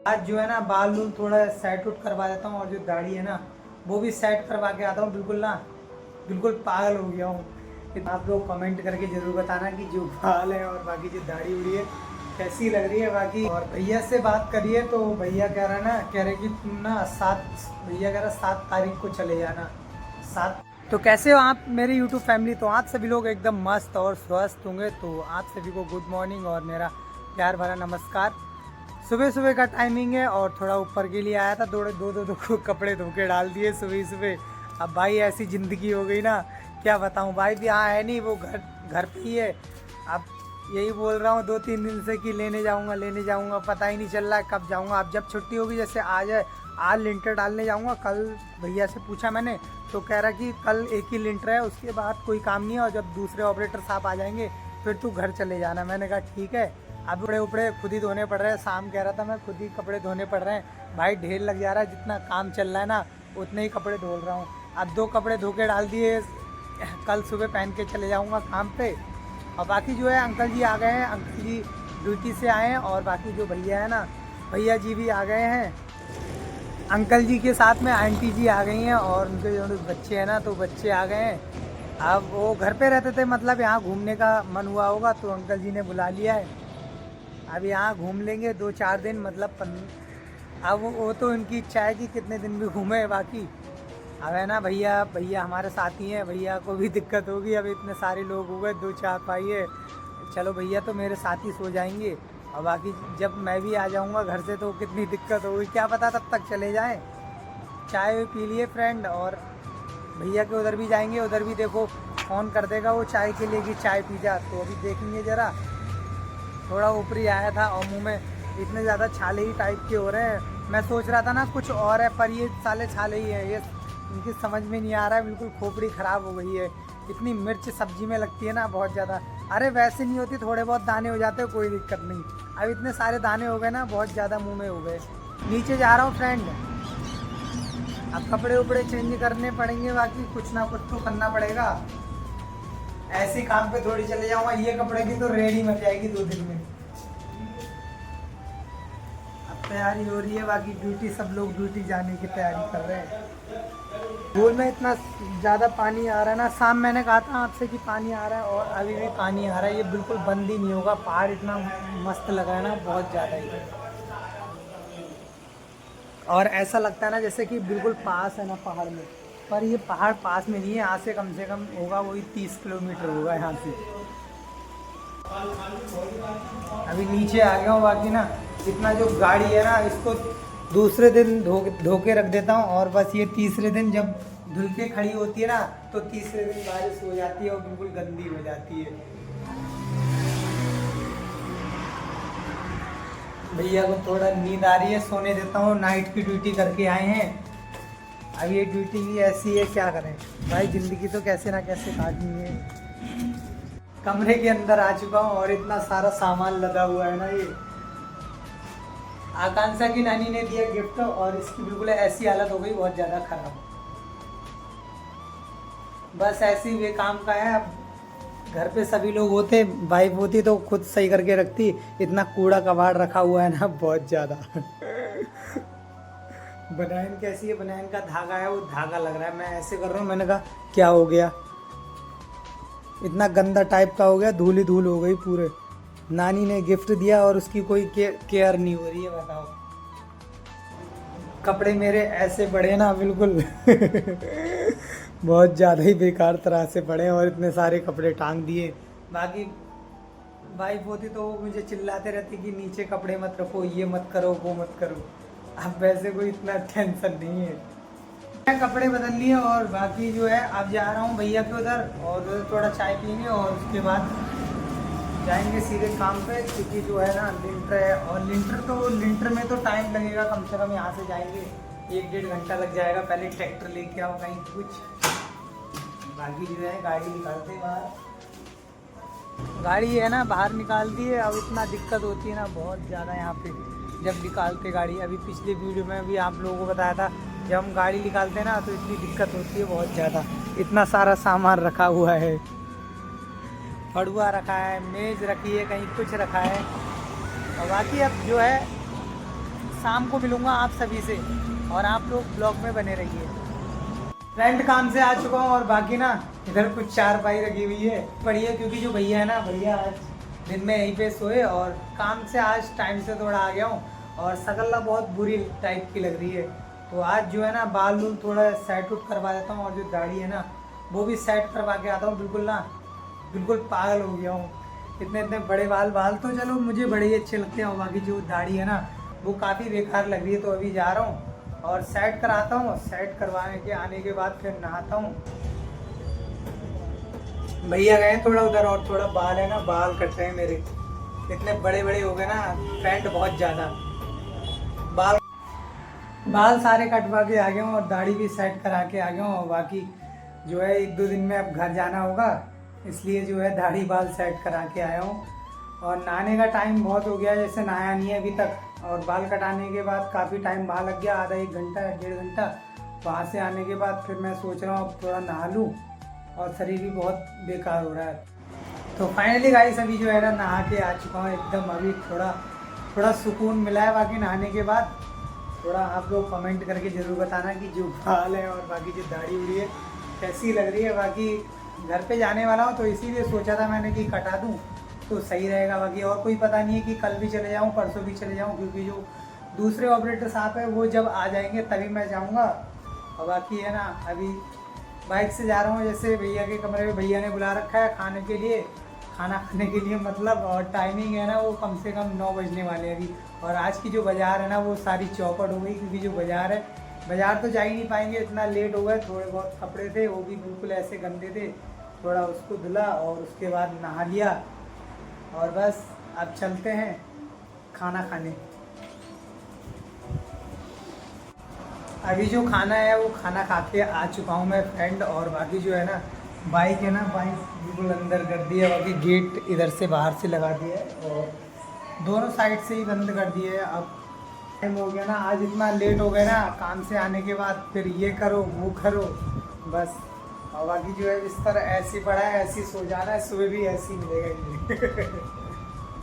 आज जो है ना बाल वूल थोड़ा सेट उट करवा देता हूँ और जो दाढ़ी है ना वो भी सेट करवा के आता हूँ। बिल्कुल पागल हो गया हूँ। आप लोग कमेंट करके ज़रूर बताना कि जो बाल है और बाकी जो दाढ़ी उड़ी है कैसी लग रही है। बाकी और भैया से बात करिए तो भैया कह रहे कि तुम ना भैया कह रहा 7 तारीख को चले जाना। 7। तो कैसे हो आप मेरी यूट्यूब फैमिली? तो आप सभी लोग एकदम मस्त और स्वस्थ होंगे। तो आप सभी को गुड मॉर्निंग और मेरा प्यार भरा नमस्कार। सुबह सुबह का टाइमिंग है और थोड़ा ऊपर के लिए आया था। दो कपड़े धो के डाल दिए सुबह सुबह। अब भाई ऐसी ज़िंदगी हो गई ना, क्या बताऊँ। भाई भी यहाँ है नहीं, वो घर पे ही है। अब यही बोल रहा हूँ 2-3 दिन से कि लेने जाऊँगा, पता ही नहीं चल रहा है कब जाऊँगा। अब जब छुट्टी होगी, जैसे आज लिंटर डालने जाऊँगा। कल भैया से पूछा मैंने तो कह रहा कि कल एक ही लिंटर है, उसके बाद कोई काम नहीं है और जब दूसरे ऑपरेटर साहब आ जाएंगे फिर तू घर चले जाना। मैंने कहा ठीक है। अब कपड़े उपड़े खुद ही धोने पड़ रहे हैं। शाम कह रहा था मैं खुद ही कपड़े धोने पड़ रहे हैं। भाई ढेर लग जा रहा है, जितना काम चल रहा है ना उतने ही कपड़े धो रहा हूँ। अब 2 कपड़े धो के डाल दिए, कल सुबह पहन के चले जाऊँगा काम पे। और बाकी जो है अंकल जी आ गए हैं, अंकल जी ड्यूटी से आए हैं। और बाकी जो भैया है ना, भैया जी भी आ गए हैं। अंकल जी के साथ में आंटी जी आ गई हैं और उनके जो बच्चे हैं ना, तो बच्चे आ गए हैं। अब वो घर पे रहते थे, मतलब यहाँ घूमने का मन हुआ होगा तो अंकल जी ने बुला लिया है। अब यहाँ घूम लेंगे 2-4 दिन, मतलब अब वो तो उनकी इच्छा है कि कितने दिन भी घूमे। बाकी अब है ना, भैया हमारे साथ ही हैं। भैया को भी दिक्कत होगी, अब इतने सारे लोग हो गए, 2-4 पाई है। चलो भैया तो मेरे साथ ही सो जाएंगे और बाकी जब मैं भी आ जाऊँगा घर से तो कितनी दिक्कत होगी, क्या पता तब तक चले जाएं। चाय पी लिए फ्रेंड, और भैया के उधर भी जाएंगे। उधर भी देखो फ़ोन कर देगा वो चाय के लिए कि चाय पी जा। तो अभी देखेंगे ज़रा। थोड़ा ऊपरी आया था और मुंह में इतने ज़्यादा छाले ही टाइप के हो रहे हैं। मैं सोच रहा था ना कुछ और है, पर ये साले छाले ही है। ये इनकी समझ में नहीं आ रहा है, बिल्कुल खोपड़ी ख़राब हो गई है। इतनी मिर्च सब्जी में लगती है ना बहुत ज़्यादा। अरे वैसे नहीं होती, थोड़े बहुत दाने हो जाते हैं, कोई दिक्कत नहीं। अब इतने सारे दाने हो गए ना, बहुत ज़्यादा मुँह में हो गए। नीचे जा रहा हूँ फ्रेंड, अब कपड़े उपड़े चेंज करने पड़ेंगे। बाकी कुछ ना कुछ तो करना पड़ेगा, ऐसे काम पे थोड़ी चले जाऊंगा। ये कपड़े की तो रेडी मच जाएगी 2 दिन में। अब तैयारी हो रही है, बाकी सब लोग ड्यूटी जाने की तैयारी कर रहे हैं। पूल में इतना ज़्यादा पानी आ रहा है ना, शाम मैंने कहा था आपसे कि पानी आ रहा है और अभी भी पानी आ रहा है। ये बिल्कुल बंद ही नहीं होगा। पहाड़ इतना मस्त लगा है ना, बहुत ज़्यादा ही। और ऐसा लगता है ना जैसे कि बिल्कुल पास है ना पहाड़ में, पर ये पहाड़ पास में नहीं है। यहाँ से कम होगा वही 30 किलोमीटर होगा यहाँ से। अभी नीचे आ गया हूँ। बाकी ना इतना जो गाड़ी है ना, इसको दूसरे दिन धो के रख देता हूँ और बस ये तीसरे दिन जब धुल के खड़ी होती है ना, तो तीसरे दिन बारिश हो जाती है और बिल्कुल गंदी हो जाती है। भैया को थोड़ा नींद आ रही है, सोने देता हूँ। नाइट की ड्यूटी करके आए हैं। अब ये ड्यूटी भी ऐसी है, क्या करें भाई, ज़िंदगी तो कैसे ना कैसे काटनी है। कमरे के अंदर आ चुका हूँ और इतना सारा सामान लगा हुआ है ना। ये आकांक्षा की नानी ने दिया गिफ्ट और इसकी बिल्कुल ऐसी हालत हो गई, बहुत ज़्यादा खराब। बस ऐसे ही वे काम का है। अब घर पे सभी लोग होते, वाइफ होती तो खुद सही करके रखती। इतना कूड़ा कबाड़ रखा हुआ है ना, बहुत ज़्यादा। बनायन कैसी है? बनायन का धागा है, वो धागा लग रहा है। मैं ऐसे कर रहा हूँ, मैंने कहा क्या हो गया, इतना गंदा टाइप का हो गया, धूल ही धूल हो गई पूरे। नानी ने गिफ्ट दिया और उसकी कोई केयर नहीं हो रही है, बताओ। कपड़े मेरे ऐसे बड़े ना, बिल्कुल बहुत ज़्यादा ही बेकार तरह से पड़े और इतने सारे कपड़े टांग दिए। बाकी वाइफ होती तो वो मुझे चिल्लाते रहती कि नीचे कपड़े मत रखो, ये मत करो, वो मत करो। अब वैसे कोई इतना टेंशन नहीं है। मैं कपड़े बदल लिए और बाकी जो है अब जा रहा हूँ भैया के उधर, और उधर थोड़ा चाय पीएंगे और उसके बाद जाएंगे सीधे काम पे। क्योंकि जो है ना लिंटर है, और लिंटर में तो टाइम लगेगा, कम से कम यहाँ से जाएंगे 1-1.5 घंटा लग जाएगा। पहले ट्रैक्टर लेके आओ कहीं कुछ। बाकी जो है गाड़ी निकालते हैं बाहर। गाड़ी है ना बाहर निकाल दी है। अब इतना दिक्कत होती है ना बहुत ज़्यादा यहाँ पे जब निकालते गाड़ी। अभी पिछले वीडियो में भी आप लोगों को बताया था, जब हम गाड़ी निकालते हैं ना तो इतनी दिक्कत होती है बहुत ज़्यादा। इतना सारा सामान रखा हुआ है, फड़ुआ रखा है, मेज़ रखी है, कहीं कुछ रखा है। और बाकी अब जो है शाम को मिलूँगा आप सभी से और आप लोग ब्लॉग में बने रहिए। फ्रेंड काम से आ चुका हूँ और बाकी ना इधर कुछ चारपाई रखी हुई है पड़ी है, क्योंकि जो भैया है ना, भैया आज दिन में यहीं पे सोए और काम से आज टाइम से थोड़ा आ गया हूँ और शकल ना बहुत बुरी टाइप की लग रही है। तो आज जो है ना बाल वूल थोड़ा सेट उट करवा देता हूँ और जो दाढ़ी है ना वो भी सेट करवा के आता हूँ। बिल्कुल पागल हो गया हूँ, इतने इतने बड़े बाल तो चलो मुझे बड़े ही अच्छे लगते हैं और बाकी जो दाढ़ी है ना वो काफ़ी बेकार लग रही है। तो अभी जा रहा हूँ और सेट कराता हूँ। सेट करवाने के आने के बाद फिर नहाता हूँ। भैया गए थोड़ा उधर और थोड़ा बाल है ना, बाल कट रहे हैं मेरे, इतने बड़े बड़े हो गए ना, पैंट बहुत ज़्यादा, बाल सारे कटवा के आ गया हूँ और दाढ़ी भी सेट करा के आ गया हूँ। और बाकी जो है 1-2 दिन में अब घर जाना होगा, इसलिए जो है दाढ़ी बाल सेट करा के आया हूँ। और नहाने का टाइम बहुत हो गया, जैसे नहाया नहीं है अभी तक, और बाल कटाने के बाद काफ़ी टाइम वहाँ लग गया, आधा 1 घंटा 1.5 घंटा। वहाँ से आने के बाद फिर मैं सोच रहा हूँ अब थोड़ा नहा लूँ और शरीर भी बहुत बेकार हो रहा है। तो फाइनली गाइस अभी जो है ना नहा के आ चुका हूँ एकदम, अभी थोड़ा सुकून मिला है। बाकी नहाने के बाद थोड़ा आप लोग कमेंट करके ज़रूर बताना कि जो बाल है और बाकी जो दाढ़ी उड़ी है कैसी लग रही है। बाकी घर पे जाने वाला हूँ तो इसीलिए सोचा था मैंने कि कटा दूँ तो सही रहेगा। बाकी और कोई पता नहीं है कि कल भी चले जाऊँ परसों भी चले जाऊँ, क्योंकि जो दूसरे ऑपरेटर साहब है वो जब आ जाएंगे तभी मैं जाऊँगा। और बाकी है ना अभी बाइक से जा रहा हूँ, जैसे भैया के कमरे में भैया ने बुला रखा है खाने खाने के लिए मतलब। और टाइमिंग है ना वो कम से कम 9 बजने वाले हैं अभी। और आज की जो बाज़ार है ना वो सारी चौपट हो गई, क्योंकि जो बाज़ार तो जा ही नहीं पाएंगे, इतना लेट हो गए। थोड़े बहुत कपड़े थे वो भी बिल्कुल ऐसे गंदे थे, थोड़ा उसको धुला और उसके बाद नहा लिया और बस अब चलते हैं खाना खाने। अभी जो खाना है वो खाना खा के आ चुका हूँ मैं फ्रेंड। और बाकी जो है ना बाइक है ना, बाइक बिल्कुल अंदर कर दी है, बाकी गेट इधर से बाहर से लगा दिया है और दोनों साइड से ही बंद कर दिए है। अब टाइम हो गया ना, आज इतना लेट हो गया ना काम से आने के बाद, फिर ये करो वो करो बस। और बाकी जो है बिस्तर ऐसे ही पड़ा है, ऐसे ही सो जाना है, सुबह भी ऐसे ही मिलेगा ये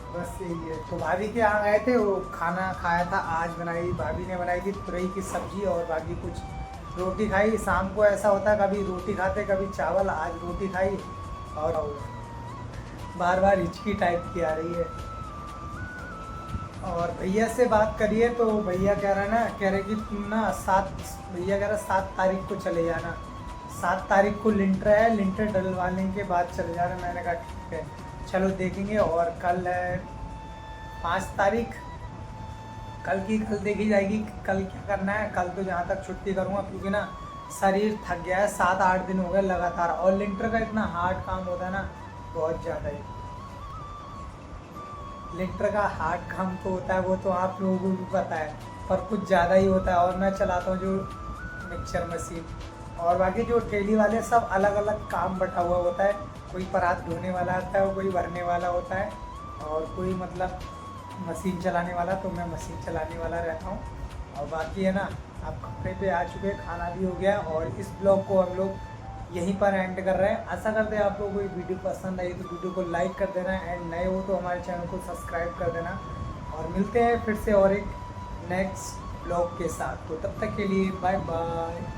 बस यही है। तो भाभी के यहाँ गए थे, वो खाना खाया था, आज भाभी ने बनाई थी तुरई की सब्जी और बाकी कुछ रोटी खाई। शाम को ऐसा होता है कभी रोटी खाते कभी चावल, आज रोटी खाई और बार बार हिचकी टाइप की आ रही है। और भैया से बात करिए तो भैया कह रहे कि तुम ना भैया कह रहा 7 तारीख को चले जाना। 7 तारीख को लिंटर है, लिंटर डलवाने के बाद चले जाना। मैंने कहा ठीक है चलो देखेंगे। और कल है 5 तारीख, कल देखी जाएगी कल क्या करना है। कल तो जहाँ तक छुट्टी करूँगा, क्योंकि ना शरीर थक गया है, 7-8 दिन हो गए लगातार। और लिंटर का इतना हार्ड काम होता है ना, बहुत ज़्यादा ही लिंटर का हार्ड काम तो होता है, वो तो आप लोगों को भी पता है, पर कुछ ज़्यादा ही होता है। और मैं चलाता हूँ जो मिक्सचर मशीन, और बाकी जो ठेली वाले सब अलग अलग काम बटा हुआ होता है। कोई परात ढोने वाला आता है, कोई भरने वाला होता है, और कोई मतलब मशीन चलाने वाला। तो मैं मशीन चलाने वाला रहता हूँ। और बाकी है ना आप कपड़े पे आ चुके, खाना भी हो गया और इस ब्लॉग को हम लोग यहीं पर एंड कर रहे हैं। आशा करते हैं आप लोगों को ये वीडियो पसंद आई तो वीडियो को लाइक कर देना, एंड नए हो तो हमारे चैनल को सब्सक्राइब कर देना। और मिलते हैं फिर से और एक नेक्स्ट ब्लॉग के साथ, तो तब तक के लिए बाय बाय।